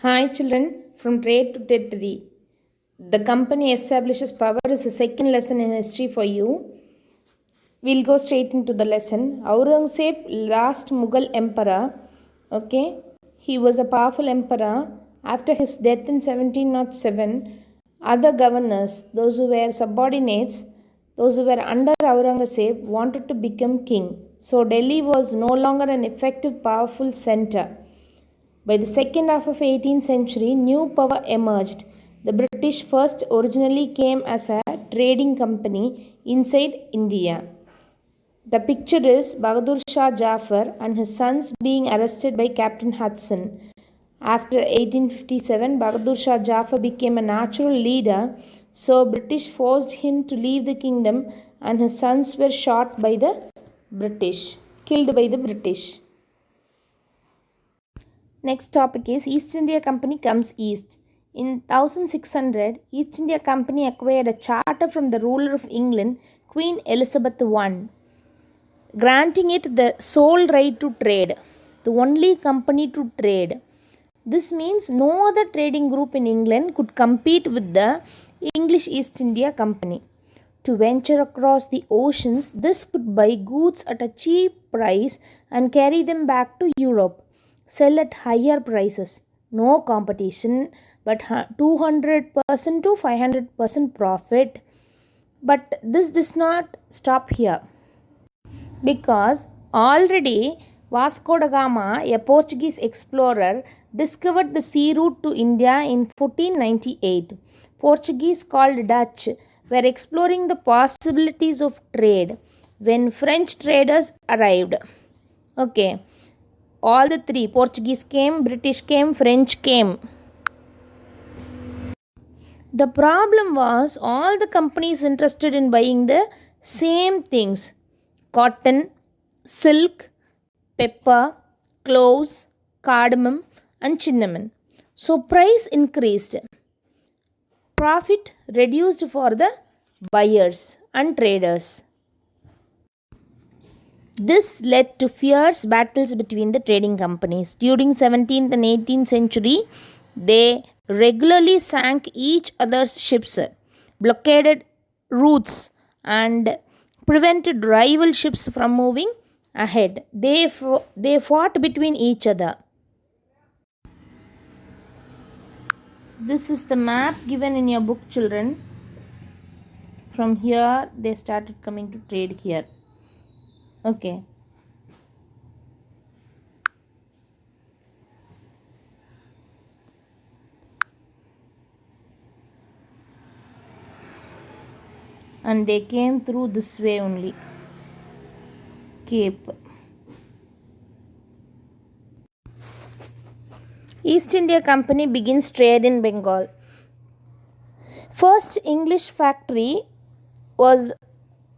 Hi children, from trade to territory. The company establishes power is the second lesson in history for you. We'll go straight into the lesson. Aurangzeb, last Mughal emperor, okay, he was a powerful emperor. After his death in 1707, other governors, those who were subordinates, those who were under Aurangzeb, wanted to become king. So Delhi was no longer an effective, powerful center. By the second half of 18th century, new power emerged. The British first originally came as a trading company inside India. The picture is Bahadur Shah Jafar and his sons being arrested by Captain Hudson. After 1857, Bahadur Shah Jafar became a natural leader, so British forced him to leave the kingdom and his sons were shot by the British, killed by the British. Next topic is East India Company comes east. In 1600, East India Company acquired a charter from the ruler of England, Queen Elizabeth I, granting it the sole right to trade, the only company to trade. This means no other trading group in England could compete with the English East India Company. To venture across the oceans, this could buy goods at a cheap price and carry them back to Europe, sell at higher prices. No competition, but 200% to 500% profit. But this does not stop here because already Vasco da Gama, a Portuguese explorer, discovered the sea route to India in 1498. Portuguese called Dutch were exploring the possibilities of trade when French traders arrived. Okay, all the three Portuguese came, British came, French came. The problem was all the companies interested in buying the same things: cotton, silk, pepper, cloves, cardamom, and cinnamon. So price increased. Profit reduced for the buyers and traders. This led to fierce battles between the trading companies. During 17th and 18th century, they regularly sank each other's ships, blockaded routes, and prevented rival ships from moving ahead. They fought between each other. This is the map given in your book, children. From here, they started coming to trade here. Okay. And they came through this way only. Cape. East India Company begins trade in Bengal. First English factory was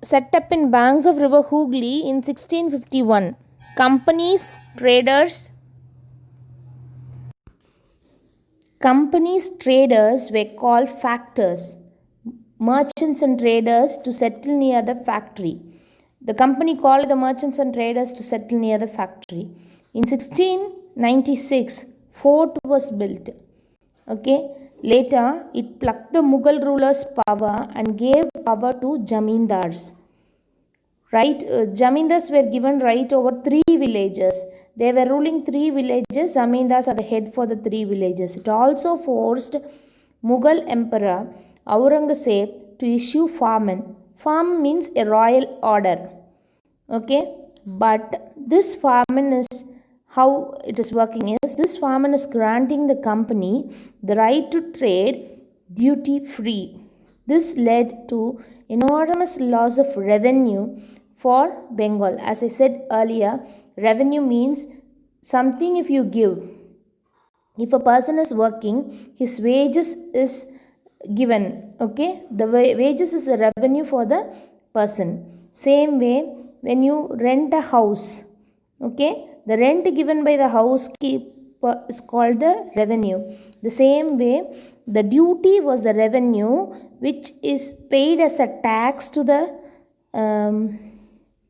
set up in banks of river Hooghly in 1651. Companies, traders were called factors. Merchants and traders to settle near the factory. The company called the merchants and traders to settle near the factory. In 1696, fort was built. Okay. Later, it plucked the Mughal rulers' power and gave power to Jamindars. Right, Jamindars were given right over three villages. They were ruling three villages. Jamindars are the head for the three villages. It also forced Mughal Emperor Aurangzeb to issue farman. Farman means a royal order. Okay, but this farman is how it is working is this farman is granting the company the right to trade duty free. This led to enormous loss of revenue for Bengal. As I said earlier, revenue means something if you give. If a person is working, his wages is given. Okay, the wages is a revenue for the person. Same way, when you rent a house, okay, the rent given by the housekeeper is called the revenue. The same way, the duty was the revenue which is paid as a tax to the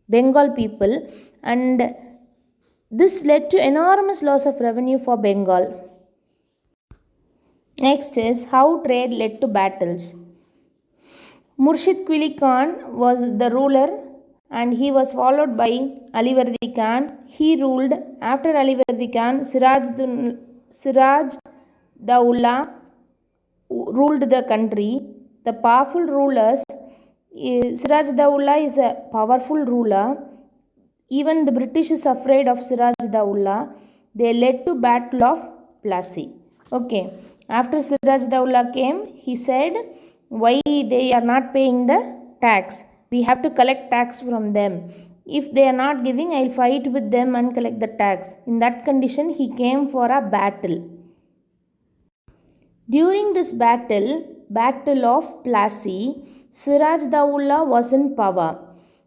Bengal people, and this led to enormous loss of revenue for Bengal. Next is how trade led to battles. Murshid Quli Khan was the ruler and he was followed by Alivardi Khan. He ruled. After Alivardi Khan, Siraj Daula ruled the country. The powerful rulers, Siraj Daula is a powerful ruler. Even the British is afraid of Siraj Daula. They led to Battle of Plassey. Okay. After Siraj Daula came, he said, why they are not paying the tax? We have to collect tax from them. If they are not giving, I'll fight with them and collect the tax. In that condition, he came for a battle. During this Battle of Plassey, Siraj Daula was in power.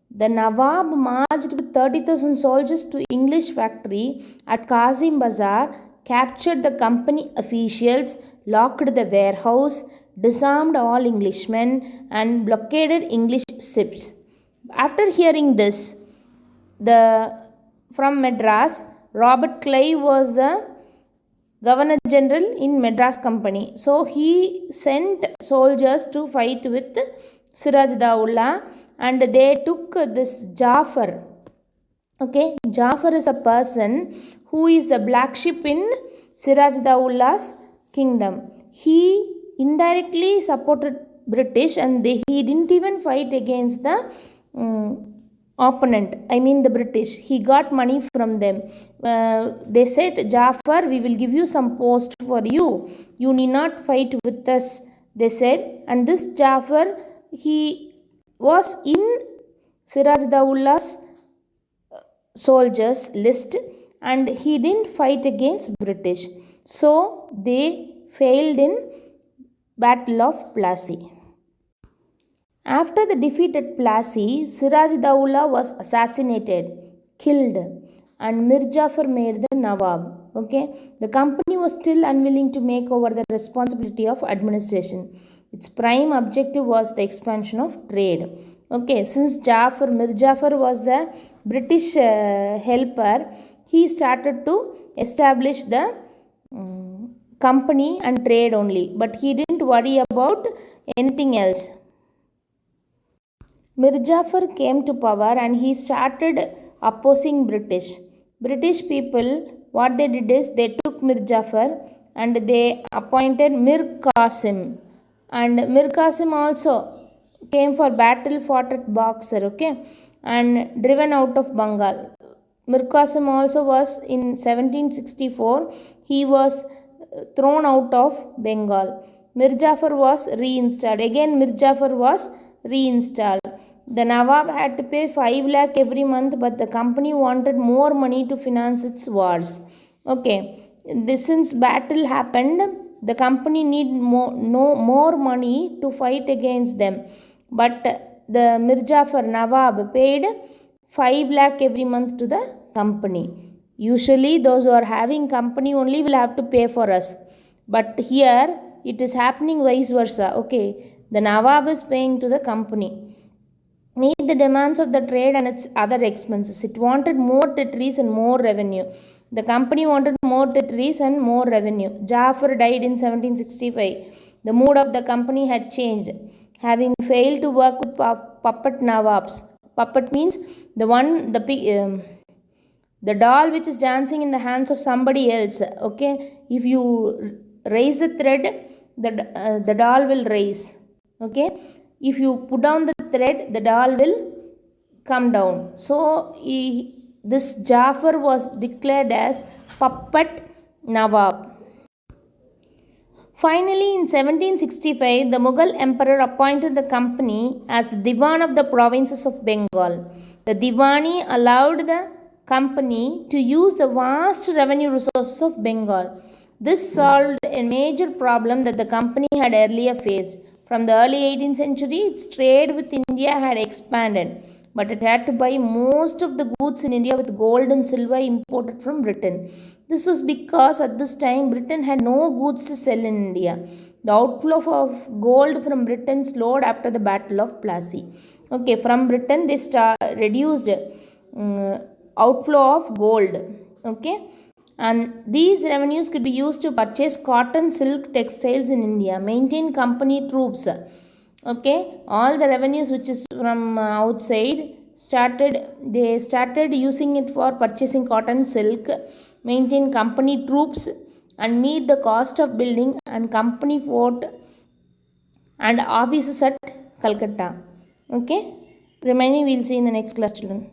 The Nawab marched with 30,000 soldiers to English factory at Kazim Bazar, captured the company officials, locked the warehouse, disarmed all Englishmen, and blockaded English ships. After hearing this, from Madras, Robert Clive was the Governor General in Madras Company. So he sent soldiers to fight with Siraj Daula and they took this Jafar. Okay, Jafar is a person who is the black sheep in Siraj Daula's kingdom. He indirectly supported British and he didn't even fight against the opponent, I mean the British. He got money from them. They said, Jafar, we will give you some post for you. You need not fight with us, they said. And this Jafar, he was in Siraj Daula's soldiers list and he didn't fight against British. So they failed in Battle of Plassey. After the defeat at Plassey, Siraj Daula was assassinated, killed, and Mir Jafar made the Nawab. Okay, the company was still unwilling to make over the responsibility of administration. Its prime objective was the expansion of trade. Okay, since Mir Jafar was the British helper, he started to establish the company and trade only, but he didn't worry about anything else. Mir Jafar came to power and he started opposing British. British people, what they did is they took Mir Jafar and they appointed Mir Qasim. And Mir Qasim also came for battle, fought at Boxer, okay, and driven out of Bengal. Mir Qasim also was in 1764, he was thrown out of Bengal. Mir Jafar was reinstalled. Again, Mir Jafar was reinstalled. The Nawab had to pay 5 lakh every month, but the company wanted more money to finance its wars. Okay, since battle happened, the company need more money to fight against them. But the Mir Jafar Nawab paid 5 lakh every month to the company. Usually those who are having company only will have to pay for us. But here it is happening vice versa. Okay, the Nawab is paying to the company. Meet the demands of the trade and its other expenses. It wanted more territories and more revenue. The company wanted more territories and more revenue. Jafar died in 1765. The mood of the company had changed. Having failed to work with puppet Nawabs. Puppet means the doll which is dancing in the hands of somebody else. Okay, if you raise the thread, the doll will raise. Okay, if you put down the thread, the doll will come down. So this Jafar was declared as puppet Nawab. Finally, in 1765, the Mughal emperor appointed the company as the Diwan of the provinces of Bengal. The Diwani allowed the company to use the vast revenue resources of Bengal. This solved a major problem that the company had earlier faced. From the early 18th century, its trade with India had expanded, but it had to buy most of the goods in India with gold and silver imported from Britain. This was because at this time Britain had no goods to sell in India. The outflow of gold from Britain slowed after the Battle of Plassey. Okay, from Britain they reduced outflow of gold. Okay, and these revenues could be used to purchase cotton, silk, textiles in India, maintain company troops. Okay, all the revenues which is from outside they started using it for purchasing cotton, silk, maintain company troops, and meet the cost of building and company fort and offices at Calcutta. Okay, remaining we'll see in the next class, children.